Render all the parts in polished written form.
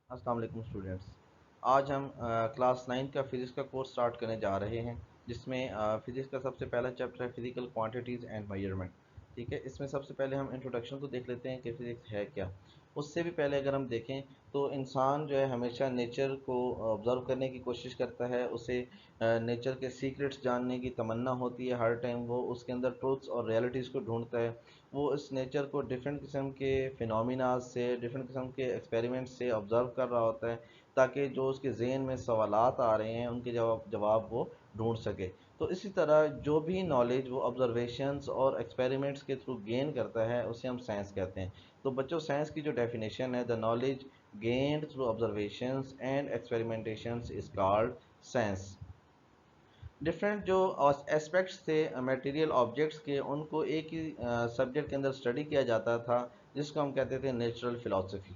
अस्सलाम वालेकुम स्टूडेंट्स। आज हम क्लास 9 का फ़िज़िक्स का कोर्स स्टार्ट करने जा रहे हैं, जिसमें फ़िज़िक्स का सबसे पहला चैप्टर है फ़िज़िकल क्वांटिटीज़ एंड मेजरमेंट। ठीक है, इसमें सबसे पहले हम इंट्रोडक्शन को देख लेते हैं कि फ़िज़िक्स है क्या। उससे भी पहले अगर हम देखें तो इंसान जो है हमेशा नेचर को ऑब्ज़र्व करने की कोशिश करता है। उसे नेचर के सीक्रेट्स जानने की तमन्ना होती है। हर टाइम वो उसके अंदर ट्रूथ्स और रियलिटीज़ को ढूंढता है। वो इस नेचर को डिफरेंट किस्म के फिनोमिना से, डिफरेंट किस्म के एक्सपेरिमेंट से ऑब्ज़र्व कर रहा होता है, ताकि जो उसके ज़हन में सवालात आ रहे हैं उनके जवाब वो ढूंढ सके। तो इसी तरह जो भी नॉलेज वो ऑब्जर्वेशंस और एक्सपेरिमेंट्स के थ्रू गेन करता है उसे हम साइंस कहते हैं। तो बच्चों, साइंस की जो डेफिनेशन है, the knowledge gained through observations and experimentations is called science. Different जो एस्पेक्ट्स थे मटेरियल ऑब्जेक्ट्स के, उनको एक ही सब्जेक्ट के अंदर स्टडी किया जाता था, जिसको हम कहते थे नेचुरल फ़िलासफ़ी।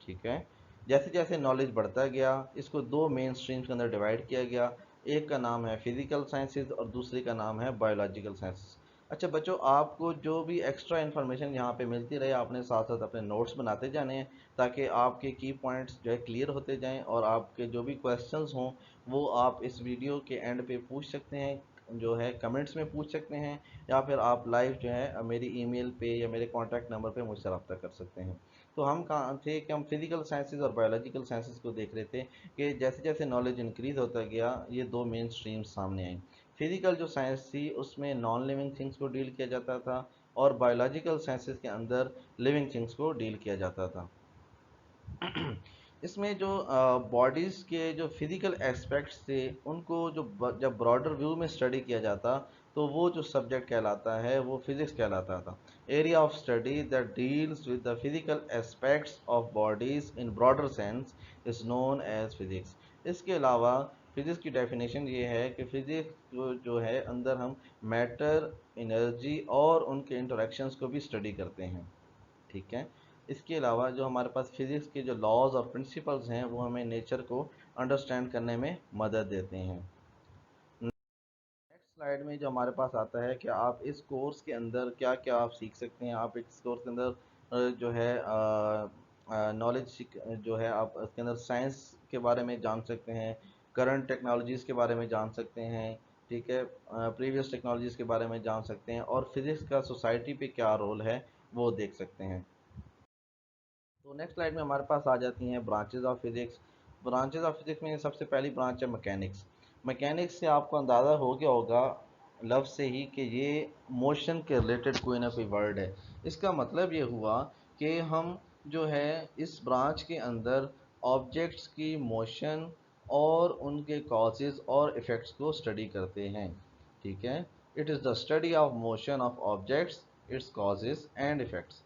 ठीक है। जैसे जैसे नॉलेज बढ़ता गया, इसको दो मेन स्ट्रीम्स के अंदर डिवाइड किया गया। एक का नाम है फिज़िकल साइंसेज और दूसरे का नाम है बायोलॉजिकल साइंसेज। अच्छा बच्चों, आपको जो भी एक्स्ट्रा इन्फॉर्मेशन यहाँ पे मिलती रहे, आपने साथ साथ अपने नोट्स बनाते जाने हैं, ताकि आपके की पॉइंट्स जो है क्लियर होते जाएं, और आपके जो भी क्वेश्चंस हों वो आप इस वीडियो के एंड पे पूछ सकते हैं, जो है कमेंट्स में पूछ सकते हैं, या फिर आप लाइव जो है मेरी ईमेल पे या मेरे कॉन्टैक्ट नंबर पे मुझसे रब्ता कर सकते हैं। तो हम कहाँ थे कि हम फिज़िकल साइंसेज और बायोलॉजिकल साइंसेज को देख रहे थे कि जैसे जैसे नॉलेज इंक्रीज़ होता गया, ये दो मेन स्ट्रीम्स सामने आई। फिज़िकल जो साइंस थी उसमें नॉन लिविंग थिंग्स को डील किया जाता था, और बायोलॉजिकल साइंसेज के अंदर लिविंग थिंग्स को डील किया जाता था। इसमें जो बॉडीज़ के जो फिज़िकल एस्पेक्ट्स थे, उनको जो जब ब्रॉडर व्यू में स्टडी किया जाता, तो वो जो सब्जेक्ट कहलाता है वो फिज़िक्स कहलाता था। Area of study that deals with the physical aspects of bodies in broader sense is known as physics. इसके अलावा फिज़िक्स की डेफिनेशन ये है कि फ़िज़िक्स जो है अंदर हम मैटर, एनर्जी और उनके इंटरेक्शंस को भी स्टडी करते हैं। ठीक है। इसके अलावा जो हमारे पास फिज़िक्स के जो लॉज और प्रिंसिपल्स हैं, वो हमें नेचर को अंडरस्टैंड करने में मदद देते हैं। नेक्स्ट स्लाइड में जो हमारे पास आता है कि आप इस कोर्स के अंदर क्या क्या आप सीख सकते हैं। आप इस कोर्स के अंदर जो है नॉलेज जो है आप इसके अंदर साइंस के बारे में जान सकते हैं, करंट टेक्नोलॉजीज़ के बारे में जान सकते हैं। ठीक है। प्रीवियस टेक्नोलॉजीज़ के बारे में जान सकते हैं, और फिज़िक्स का सोसाइटी पे क्या रोल है वो देख सकते हैं। तो नेक्स्ट स्लाइड में हमारे पास आ जाती हैं branches of physics. Branches of physics में सबसे पहली ब्रांच है मैकेनिक्स। मैकेनिक्स से आपको अंदाज़ा हो गया होगा लफ्ज़ से ही कि ये मोशन के रिलेटेड कोई ना कोई वर्ड है। इसका मतलब ये हुआ कि हम जो है इस ब्रांच के अंदर ऑब्जेक्ट्स की मोशन और उनके कॉजेज़ और इफ़ेक्ट्स को स्टडी करते हैं। ठीक है। It is the study of motion of objects, it's causes and effects.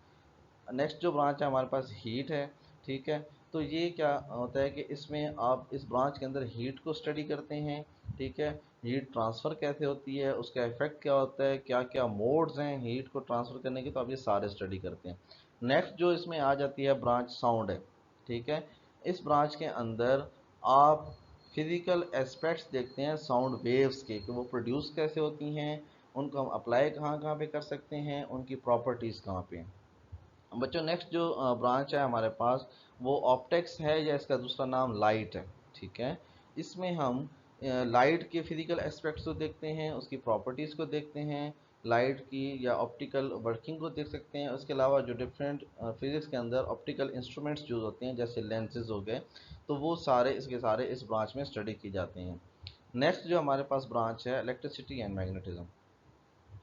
Next जो ब्रांच है हमारे पास हीट है। ठीक है। तो ये क्या होता है कि इसमें आप इस ब्रांच के अंदर हीट को स्टडी करते हैं। ठीक है। हीट ट्रांसफ़र कैसे होती है, उसका इफेक्ट क्या होता है, क्या क्या मोड्स हैं हीट को ट्रांसफ़र करने के, तो आप ये सारे स्टडी करते हैं। नेक्स्ट जो इसमें आ जाती है ब्रांच साउंड है। ठीक है। इस ब्रांच के अंदर आप फिज़िकल एस्पेक्ट्स देखते हैं साउंड वेव्स के, कि वो प्रोड्यूस कैसे होती हैं, उनको हम अप्लाई कहाँ कहाँ पे कर सकते हैं, उनकी प्रॉपर्टीज़ कहाँ पे हैं। बच्चों, नेक्स्ट जो ब्रांच है हमारे पास वो ऑप्टिक्स है, या इसका दूसरा नाम लाइट है। ठीक है। इसमें हम लाइट के फिजिकल एस्पेक्ट्स को देखते हैं, उसकी प्रॉपर्टीज़ को देखते हैं, लाइट की या ऑप्टिकल वर्किंग को देख सकते हैं। उसके अलावा जो डिफरेंट फिज़िक्स के अंदर ऑप्टिकल इंस्ट्रूमेंट्स यूज़ होते हैं, जैसे लेंसेज हो गए, तो वो सारे इसके सारे इस ब्रांच में स्टडी की जाते हैं। नेक्स्ट जो हमारे पास ब्रांच है इलेक्ट्रिसिटी एंड मैग्नेटिज्म।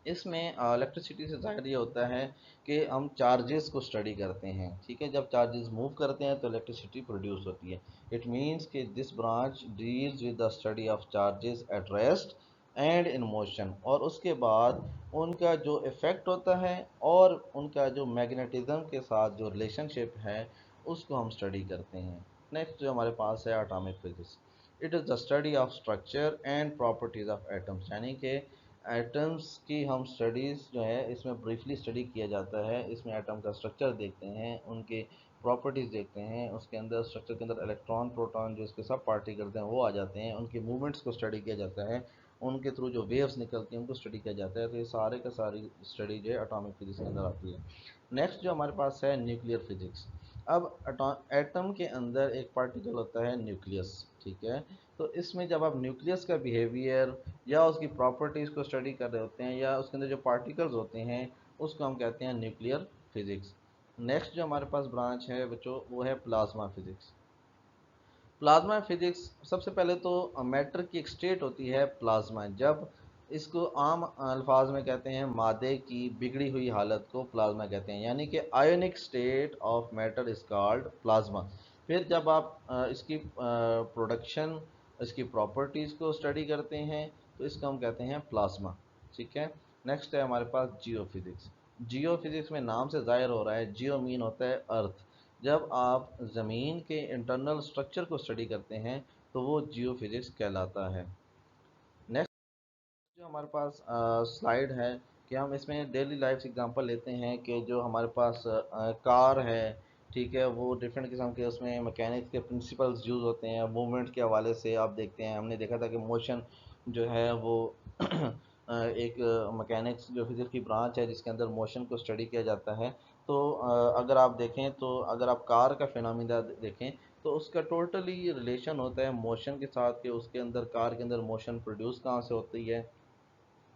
इसमें इलेक्ट्रिसिटी से ज़ाहिर ये होता है कि हम चार्जेस को स्टडी करते हैं। ठीक है। जब चार्जेस मूव करते हैं तो इलेक्ट्रिसिटी प्रोड्यूस होती है। इट मींस कि this branch deals with the study of charges at rest and in motion, और उसके बाद उनका जो इफ़ेक्ट होता है और उनका जो मैग्नेटिज्म के साथ जो रिलेशनशिप है उसको हम स्टडी करते हैं। नेक्स्ट जो हमारे पास है atomic physics. It is the study of structure and properties of atoms, यानी कि एटम्स की हम स्टडीज़ जो है इसमें ब्रीफली स्टडी किया जाता है। इसमें एटम का स्ट्रक्चर देखते हैं, उनके प्रॉपर्टीज़ देखते हैं, उसके अंदर स्ट्रक्चर के अंदर इलेक्ट्रॉन, प्रोटॉन जो इसके सब पार्टिकल्स हैं वो आ जाते हैं, उनके मूवमेंट्स को स्टडी किया जाता है, उनके थ्रू जो वेव्स निकलती हैं उनको स्टडी किया जाता है। तो ये सारे का सारी स्टडी जो है एटॉमिक फिजिक्स के अंदर आती है। नेक्स्ट जो हमारे पास है न्यूक्लियर फिजिक्स। अब एटम के अंदर एक पार्टिकल होता है न्यूक्लियस, ठीक है। तो इसमें जब आप न्यूक्लियस का बिहेवियर या उसकी प्रॉपर्टीज़ को स्टडी कर रहे होते हैं या उसके अंदर जो पार्टिकल्स होते हैं उसको हम कहते हैं न्यूक्लियर फिजिक्स। नेक्स्ट जो हमारे पास ब्रांच है बच्चों वो है प्लाज्मा फिजिक्स। प्लाज्मा फिजिक्स सबसे पहले तो मैटर की एक स्टेट होती है प्लाज्मा, जब इसको आम अल्फाज में कहते हैं मादे की बिगड़ी हुई हालत को प्लाज्मा कहते हैं, यानी कि ionic state of matter is called plasma. फिर जब आप इसकी प्रोडक्शन, इसकी प्रॉपर्टीज़ को स्टडी करते हैं तो इसको हम कहते हैं प्लाज्मा, ठीक है। नेक्स्ट है हमारे पास जियो फिजिक्स। जियो फिजिक्स में नाम से जाहिर हो रहा है, जियो मीन होता है अर्थ। जब आप ज़मीन के इंटरनल स्ट्रक्चर को स्टडी करते हैं तो वो जियो फिजिक्स कहलाता है। नेक्स्ट जो हमारे पास स्लाइड है कि हम इसमें डेली लाइफ एग्जांपल लेते हैं कि जो हमारे पास कार है, ठीक है, वो डिफरेंट किस्म के उसमें मैकेनिक्स के प्रिंसिपल्स यूज़ होते हैं। मूवमेंट के हवाले से आप देखते हैं, हमने देखा था कि मोशन जो है वो एक मैकेनिक्स जो फिजिक्स की ब्रांच है जिसके अंदर मोशन को स्टडी किया जाता है। तो अगर आप देखें तो अगर आप कार का फिनोमिना देखें तो उसका टोटली रिलेशन होता है मोशन के साथ, कि उसके अंदर कार के अंदर मोशन प्रोड्यूस कहाँ से होती है,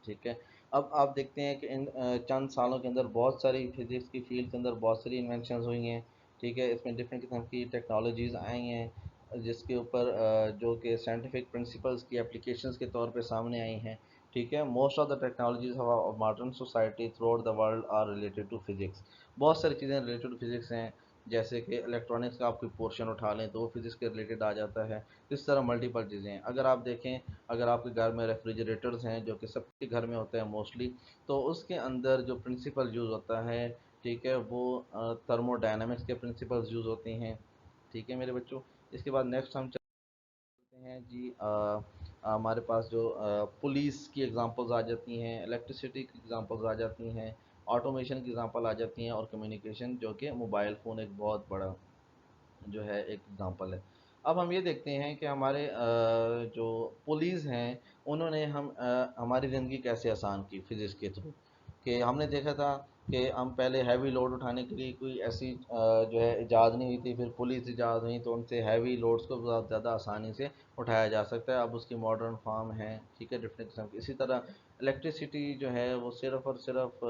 ठीक है। अब आप देखते हैं कि इन चंद सालों के अंदर बहुत सारी फिजिक्स की फील्ड के अंदर बहुत सारी इन्वेंशंस हुई हैं, ठीक है। इसमें डिफरेंट किस्म की टेक्नोलॉजीज़ आई हैं जिसके ऊपर जो कि साइंटिफिक प्रिंसिपल्स की एप्लीकेशंस के तौर पे सामने आई हैं, ठीक है। Most of the technologies of modern society throughout the world are related to physics. बहुत सारी चीज़ें रिलेटेड टू फिजिक्स हैं, जैसे कि इलेक्ट्रॉनिक्स का आप कोई पोर्शन उठा लें तो वो फिजिक्स के रिलेटेड आ जाता है। इस तरह मल्टीपल चीज़ें हैं। अगर आप देखें, अगर आपके घर में रेफ्रिजरेटर्स हैं जो कि सबके घर में होते हैं मोस्टली, तो उसके अंदर जो प्रिंसिपल यूज़ होता है, ठीक है, वो थर्मोडायनामिक्स के प्रिंसिपल्स यूज़ होते हैं, ठीक है मेरे बच्चों। इसके बाद नेक्स्ट हम चलते हैं जी, हमारे पास जो पुलिस की एग्जांपल्स आ जाती हैं, इलेक्ट्रिसिटी की एग्जांपल्स आ जाती हैं, ऑटोमेशन की एग्जांपल आ जाती हैं, और कम्युनिकेशन जो कि मोबाइल फ़ोन एक बहुत बड़ा जो है एक एग्जांपल है। अब हम ये देखते हैं कि हमारे जो पुलिस हैं उन्होंने हमारी ज़िंदगी कैसे आसान की फिज़िक्स के थ्रू। कि हमने देखा था कि हम पहले हैवी लोड उठाने के लिए कोई ऐसी जो है इजाज़ नहीं हुई थी, फिर पुलिस इजाज़ हुई तो उनसे हैवी लोड्स को बहुत ज़्यादा आसानी से उठाया जा सकता है। अब उसकी मॉडर्न फार्म है, ठीक है, डिफरेंट किस्म की। इसी तरह इलेक्ट्रिसिटी जो है वो सिर्फ़ और सिर्फ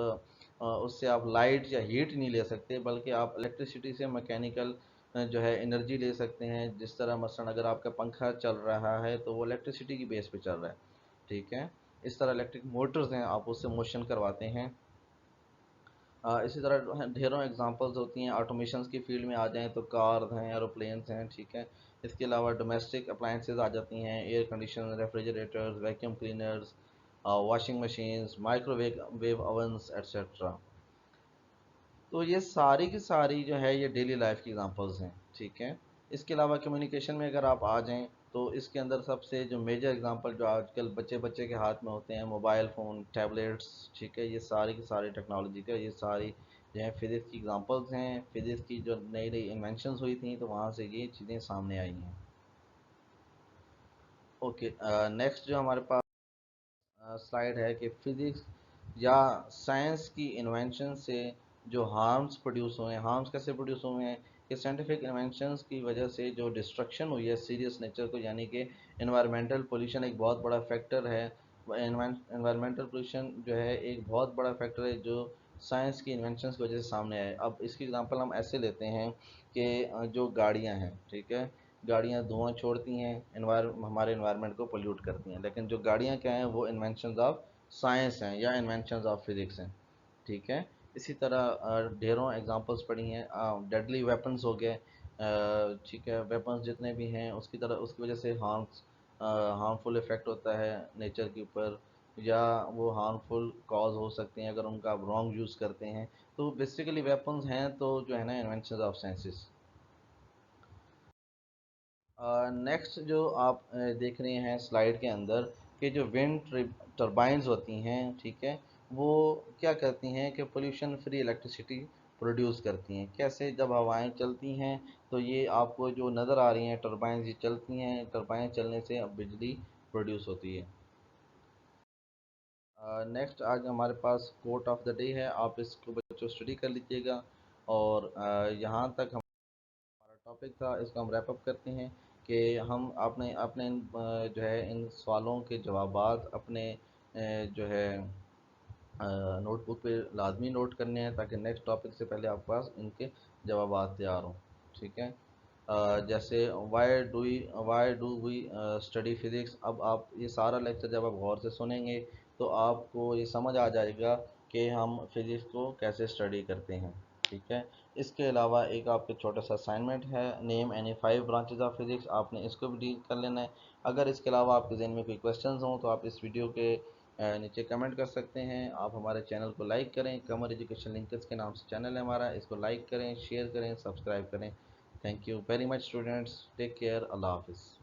उससे आप लाइट या हीट नहीं ले सकते, बल्कि आप इलेक्ट्रिसिटी से मैकेनिकल जो है एनर्जी ले सकते हैं। जिस तरह मसलन अगर आपका पंखा चल रहा है तो वो इलेक्ट्रिसिटी की बेस पे चल रहा है, ठीक है। इस तरह इलेक्ट्रिक मोटर्स हैं, आप उससे मोशन करवाते हैं। इसी तरह ढेरों एग्जांपल्स होती हैं। ऑटोमेशन की फील्ड में आ जाएं तो कार हैं, एरोप्लेन्स हैं, ठीक है। इसके अलावा डोमेस्टिक अप्लाइंसेस आ जाती हैं, air condition, refrigerators, vacuum cleaners, washing machines, microwave wave ovens etcetera. तो ये सारी की सारी जो है ये डेली लाइफ की एग्जांपल्स हैं, ठीक है। इसके अलावा कम्युनिकेशन में अगर आप आ जाएं तो इसके अंदर सबसे जो मेजर एग्जांपल जो आजकल बच्चे बच्चे के हाथ में होते हैं, मोबाइल फ़ोन, टैबलेट्स, ठीक है। ये सारी की सारी टेक्नोलॉजी का ये सारी जो है फिज़िक्स की एग्जांपल्स हैं। फिज़िक्स की जो नई नई इन्वेंशंस हुई थी तो वहाँ से ये चीज़ें सामने आई हैं। ओके, नेक्स्ट जो हमारे पास स्लाइड है कि फिज़िक्स या साइंस की इन्वेंशन से जो हार्म्स प्रोड्यूस हुए हैं, हार्म्स कैसे प्रोड्यूस हुए हैं कि साइंटिफिक इन्वेंशंस की वजह से जो डिस्ट्रक्शन हुई है सीरियस नेचर को, यानी कि एनवायरमेंटल पोल्यूशन एक बहुत बड़ा फैक्टर है। एनवायरमेंटल पोल्यूशन जो है एक बहुत बड़ा फैक्टर है जो साइंस की इन्वेंशंस की वजह से सामने आए। अब इसकी एग्जांपल हम ऐसे लेते हैं कि जो गाड़ियाँ हैं, ठीक है, गाड़ियाँ धुआं छोड़ती हैं, हमारे इन्वायरमेंट को पोल्यूट करती हैं, लेकिन जो गाड़ियाँ क्या हैं वो इन्वेंशंस ऑफ साइंस हैं या इन्वेंशंस ऑफ फिजिक्स हैं, ठीक है। इसी तरह ढेरों एग्जांपल्स पड़ी हैं। डेडली वेपन्स हो गए, ठीक है, वेपन्स जितने भी हैं उसकी तरह उसकी वजह से हार्मफुल इफ़ेक्ट होता है नेचर के ऊपर, या वो हार्मफुल कॉज हो सकते हैं अगर उनका आप रॉन्ग यूज़ करते हैं। तो बेसिकली वेपन्स हैं तो जो है ना इन्वेंशंस ऑफ साइंसिस। नेक्स्ट जो आप देख रहे हैं स्लाइड के अंदर कि जो विंड टर्बाइंस होती हैं, ठीक है, वो क्या करती हैं कि पोल्यूशन फ्री इलेक्ट्रिसिटी प्रोड्यूस करती हैं। कैसे? जब हवाएं चलती हैं तो ये आपको जो नज़र आ रही हैं टर्बाइंस, ये चलती हैं, टर्बाइन चलने से अब बिजली प्रोड्यूस होती है। नेक्स्ट आज हमारे पास कोट ऑफ द डे है, आप इसको बच्चों स्टडी कर लीजिएगा। और यहाँ तक हम टॉपिक था इसको हम रैप अप करते हैं कि हम अपने अपने जो है इन सवालों के जवाबात अपने जो है नोटबुक पे लाजमी नोट करने हैं ताकि नेक्स्ट टॉपिक से पहले आपके पास इनके जवाबात तैयार हों। ठीक है। जैसे why do we study physics. अब आप ये सारा लेक्चर जब आप गौर से सुनेंगे तो आपको ये समझ आ जाएगा कि हम फिज़िक्स को कैसे स्टडी करते हैं। ठीक है। इसके अलावा एक आपके छोटा सा असाइनमेंट है, name any 5 branches of physics, आपने इसको भी डील कर लेना है। अगर इसके अलावा आपके जहन में कोई क्वेश्चंस हों तो आप इस वीडियो के नीचे कमेंट कर सकते हैं। आप हमारे चैनल को लाइक करें, कमर एजुकेशन लिंक्स के नाम से चैनल है हमारा, इसको लाइक करें, शेयर करें, सब्सक्राइब करें। Thank you very much students, take care, अल्लाह हाफिज़।